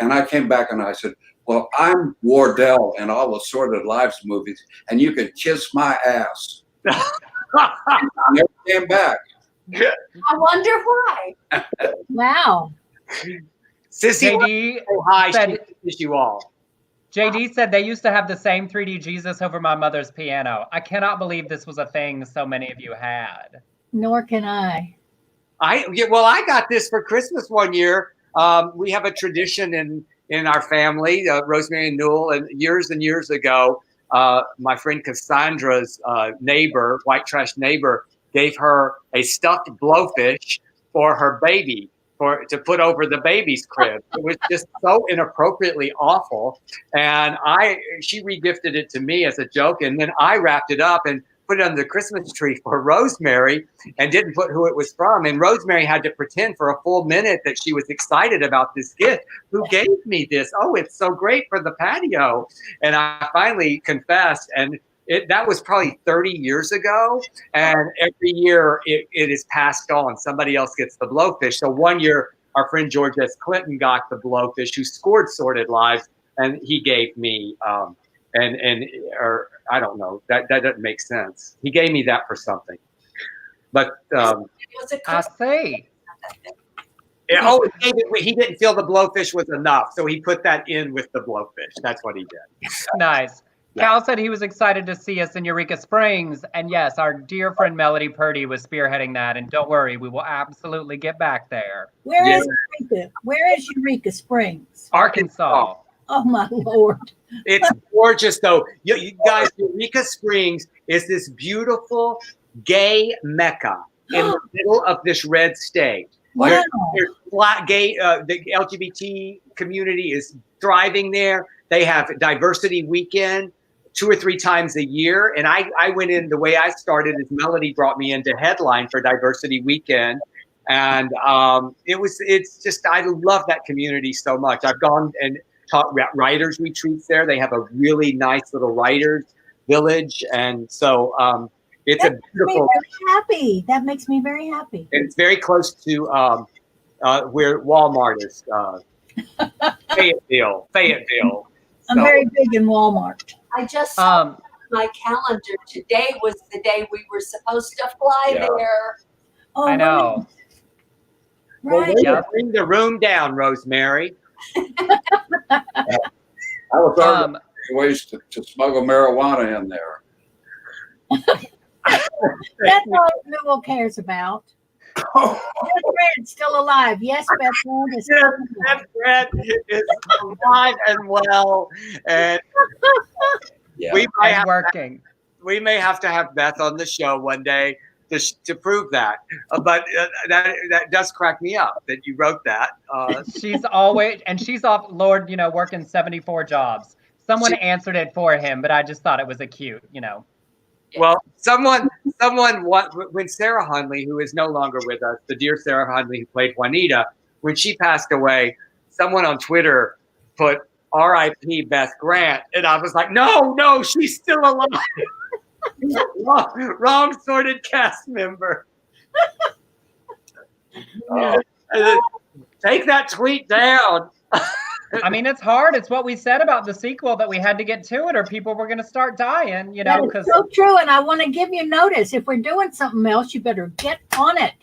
And I came back and I said, "Well, I'm Wardell in all the Sordid Lives movies, and you can kiss my ass." I never came back. I wonder why. Wow. Sissy, JD so hi, said- she kisses you all. JD said they used to have the same 3D Jesus over my mother's piano. I cannot believe this was a thing so many of you had. Nor can I. Well, I got this for Christmas one year. We have a tradition in our family, Rosemary and Newell, and years years ago, my friend Cassandra's neighbor, white trash neighbor, gave her a stuffed blowfish for her baby to put over the baby's crib. It was just so inappropriately awful, and she regifted it to me as a joke, and then I wrapped it up and put it under the Christmas tree for Rosemary and didn't put who it was from. And Rosemary had to pretend for a full minute that she was excited about this gift. Who gave me this? Oh, it's so great for the patio. And I finally confessed, and that was probably 30 years ago. And every year it is passed on. Somebody else gets the blowfish. So one year, our friend George S. Clinton got the blowfish, who scored Sordid Lives, and he gave me, or I don't know, that doesn't make sense. He gave me that for something. But I see. He didn't feel the blowfish was enough, so he put that in with the blowfish. That's what he did. Nice. Yeah. Cal said he was excited to see us in Eureka Springs. And yes, our dear friend Melody Purdy was spearheading that. And don't worry, we will absolutely get back there. Where is Eureka? Where is Eureka Springs? Arkansas. Oh, my Lord. It's gorgeous, though. You guys, Eureka Springs is this beautiful gay mecca in the middle of this red state. Wow. There's the LGBT community is thriving there. They have diversity weekend 2 or 3 times a year. And I went in, the way I started is Melody brought me into headline for diversity weekend. And it's just, I love that community so much. I've gone and taught writers retreats there. They have a really nice little writers village. And so it's a beautiful. Happy. That makes me very happy. And it's very close to where Walmart is, Fayetteville. I'm very big in Walmart. I just saw my calendar. Today was the day we were supposed to fly there. Oh, I know. Right. Well, bring the room down, Rosemary. I was arguing ways to smuggle marijuana in there. That's all Newell cares about. Beth Grant's still alive. Yes, Beth Grant is still alive. Beth Grant is alive and well, and we may have to have Beth on the show one day to prove that. But that does crack me up that you wrote that. She's always, and she's off, Lord, working 74 jobs. Someone answered it for him, but I just thought it was a cute, Well, someone, when Sarah Hundley, who is no longer with us, the dear Sarah Hundley who played Juanita, when she passed away, someone on Twitter put R.I.P. Beth Grant, and I was like, no, she's still alive. wrong Sordid cast member. Take that tweet down. I mean, it's hard. It's what we said about the sequel, that we had to get to it or people were going to start dying, That is so true. And I want to give you notice. If we're doing something else, you better get on it.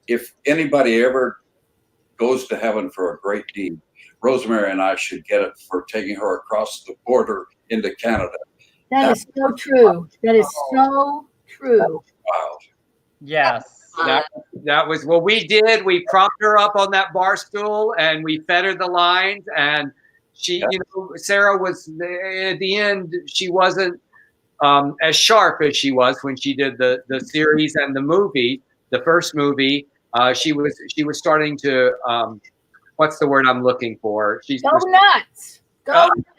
If anybody ever goes to heaven for a great deed, Rosemary and I should get it for taking her across the border into Canada. That is so true. That is so true. Wow. Yes. That was what we did. We propped her up on that bar stool and we fed her the lines. And she, Sarah was at the end. She wasn't as sharp as she was when she did the series and the movie, the first movie. She was starting to what's the word I'm looking for? Go nuts. Go nuts.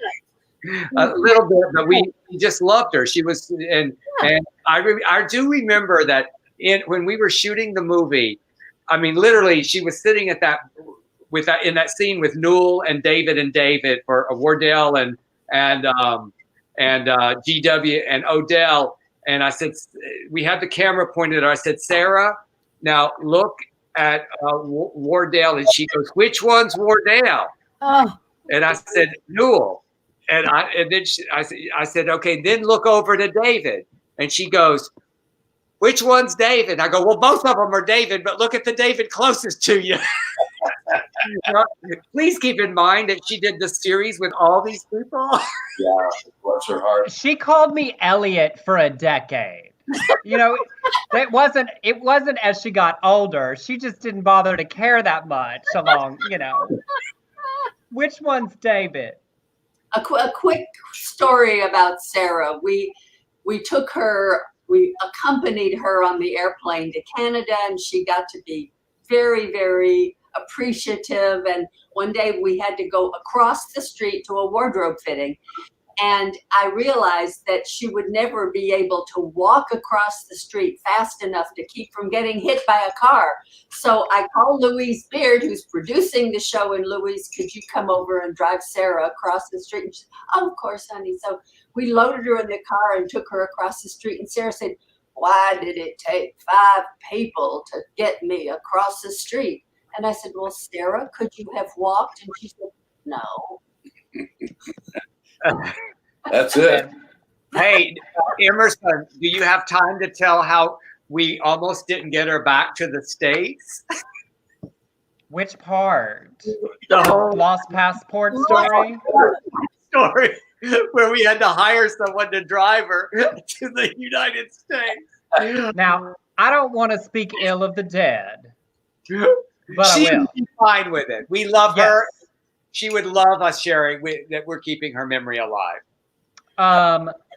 a little bit, but we just loved her. She was, and I do remember that when we were shooting the movie, I mean, literally, she was sitting at that in that scene with Newell and David for Wardell and GW and Odell. And I said, we had the camera pointed at her. I said, Sarah, now look at Wardell. And she goes, which one's Wardell? Oh. And I said, Newell. And then I said, okay, then look over to David. And she goes, which one's David? I go, well, both of them are David, but look at the David closest to you. Please keep in mind that she did the series with all these people. Yeah, bless her heart. She called me Elliot for a decade. You know, it wasn't as she got older. She just didn't bother to care that much along, you know. Which one's David? A quick story about Sarah. We accompanied her on the airplane to Canada, and she got to be very, very appreciative. And one day we had to go across the street to a wardrobe fitting. And I realized that she would never be able to walk across the street fast enough to keep from getting hit by a car. So I called Louise Beard, who's producing the show, and Louise, could you come over and drive Sarah across the street? And she said, oh, of course, honey. So we loaded her in the car and took her across the street. And Sarah said, why did it take 5 people to get me across the street? And I said, well, Sarah, could you have walked? And she said, no. That's it. Hey, Emerson, do you have time to tell how we almost didn't get her back to the States? Which part? The whole Lost passport story? story where we had to hire someone to drive her to the United States. Now, I don't want to speak ill of the dead, but She I will. would be fine with it. We love her. She would love us sharing that we're keeping her memory alive.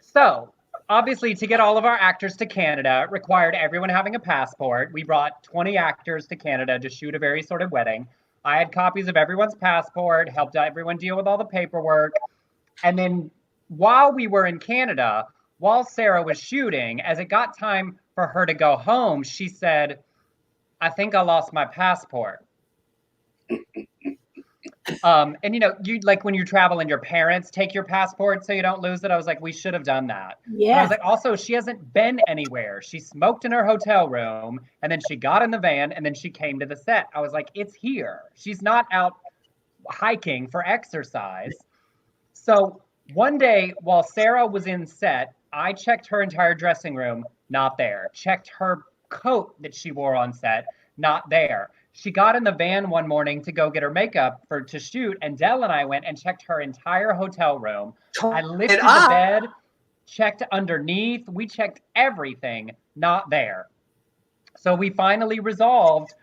So obviously, to get all of our actors to Canada required everyone having a passport. We brought 20 actors to Canada to shoot a very sort of wedding. I had copies of everyone's passport, helped everyone deal with all the paperwork. And then while we were in Canada, while Sarah was shooting, as it got time for her to go home, she said, I think I lost my passport. And you know, you like when you travel and your parents take your passport so you don't lose it. I was like, we should have done that. Yeah. I was like, also, she hasn't been anywhere. She smoked in her hotel room, and then she got in the van, and then she came to the set. I was like, it's here. She's not out hiking for exercise. So one day while Sarah was in set, I checked her entire dressing room, not there. Checked her coat that she wore on set, not there. She got in the van one morning to go get her makeup to shoot, and Dell and I went and checked her entire hotel room. I lifted the bed, checked underneath. We checked everything, not there. So we finally resolved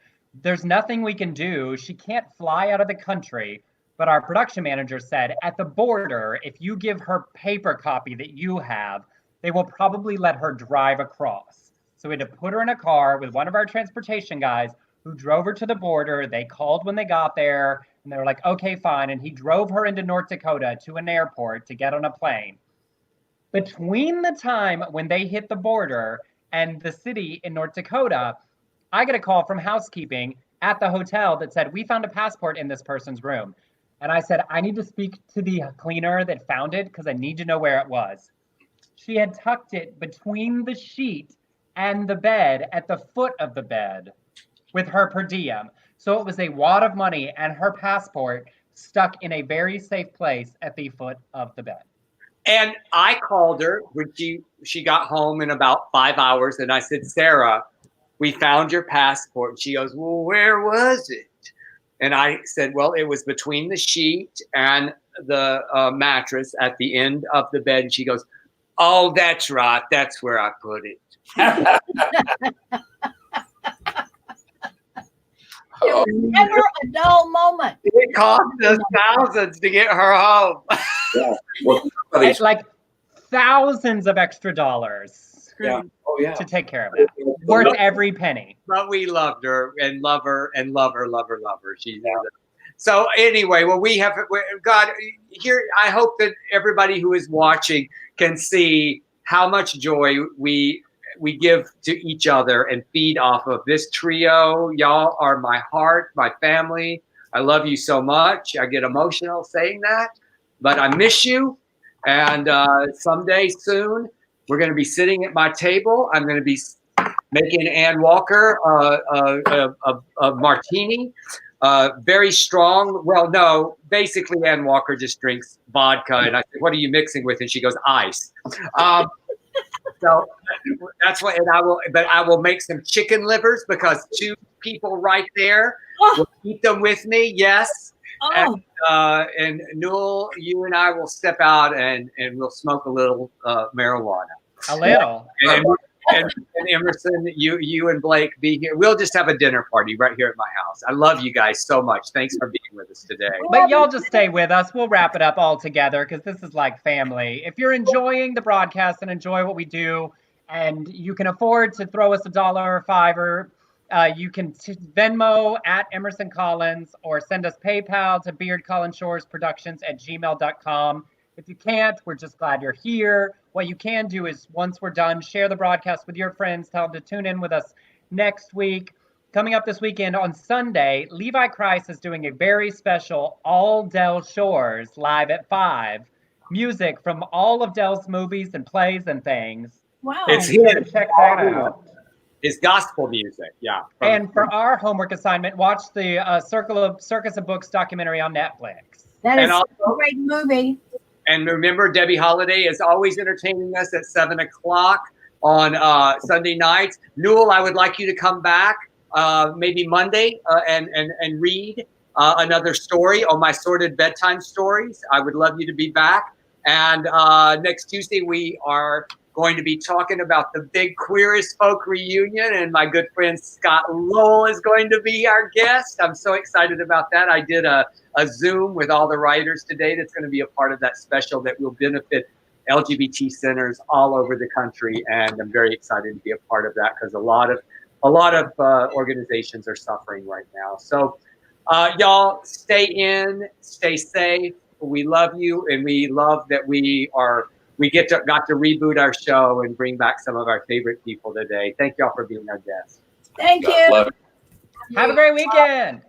there's nothing we can do. She can't fly out of the country. But our production manager said, at the border, if you give her paper copy that you have, they will probably let her drive across. So we had to put her in a car with one of our transportation guys who drove her to the border. They called when they got there, and they were like, okay, fine. And he drove her into North Dakota to an airport to get on a plane. Between the time when they hit the border and the city in North Dakota, I get a call from housekeeping at the hotel that said, we found a passport in this person's room. And I said, I need to speak to the cleaner that found it because I need to know where it was. She had tucked it between the sheet and the bed at the foot of the bed with her per diem. So it was a wad of money and her passport stuck in a very safe place at the foot of the bed. And I called her when she got home in about 5 hours, and I said, Sarah, we found your passport. And she goes, well, where was it? And I said, well, it was between the sheet and the mattress at the end of the bed. And she goes, oh, that's right. That's where I put it. It was never a dull moment. It cost us thousands to get her home. Yeah. Well, It's like thousands of extra dollars to take care of it. Worth every penny. But we loved her and love her and love her. So anyway, well, God here. I hope that everybody who is watching can see how much joy we give to each other and feed off of this trio. Y'all are my heart, my family. I love you so much. I get emotional saying that, but I miss you. And someday soon, we're going to be sitting at my table. I'm going to be making Ann Walker a martini, very strong. Well, no, basically Ann Walker just drinks vodka. And I said, what are you mixing with? And she goes, ice. So that's what, and I will make some chicken livers because 2 people right there will keep them with me. Yes. Oh. And Newell, you and I will step out and we'll smoke a little marijuana. A little. And Emerson, you and Blake be here. We'll just have a dinner party right here at my house. I love you guys so much. Thanks for being with us today. But y'all just stay with us. We'll wrap it up all together because this is like family. If you're enjoying the broadcast and enjoy what we do, and you can afford to throw us $1 or $5, you can Venmo at Emerson Collins or send us PayPal to beardcollinshoresproductions@gmail.com. If you can't, we're just glad you're here. What you can do is once we're done, share the broadcast with your friends. Tell them to tune in with us next week. Coming up this weekend on Sunday, Levi Christ is doing a very special All Dell Shores live at 5. Music from all of Dell's movies and plays and things. Wow. It's You him. can check that out. It's gospel music. Yeah. And for our homework assignment, watch the Circus of Books documentary on Netflix. That is And a great movie. And remember, Debbie Holiday is always entertaining us at 7 o'clock on Sunday nights. Newell, I would like you to come back maybe Monday and read another story on my Sordid bedtime stories. I would love you to be back. And next Tuesday, we are going to be talking about the big Queer as Folk reunion. And my good friend Scott Lowell is going to be our guest. I'm so excited about that. I did a Zoom with all the writers today that's going to be a part of that special that will benefit LGBT centers all over the country. And I'm very excited to be a part of that because a lot of organizations are suffering right now. So y'all stay in, stay safe. We love you. And we love that we got to reboot our show and bring back some of our favorite people today. Thank y'all for being our guests. Thank you. Love it. Have a great weekend.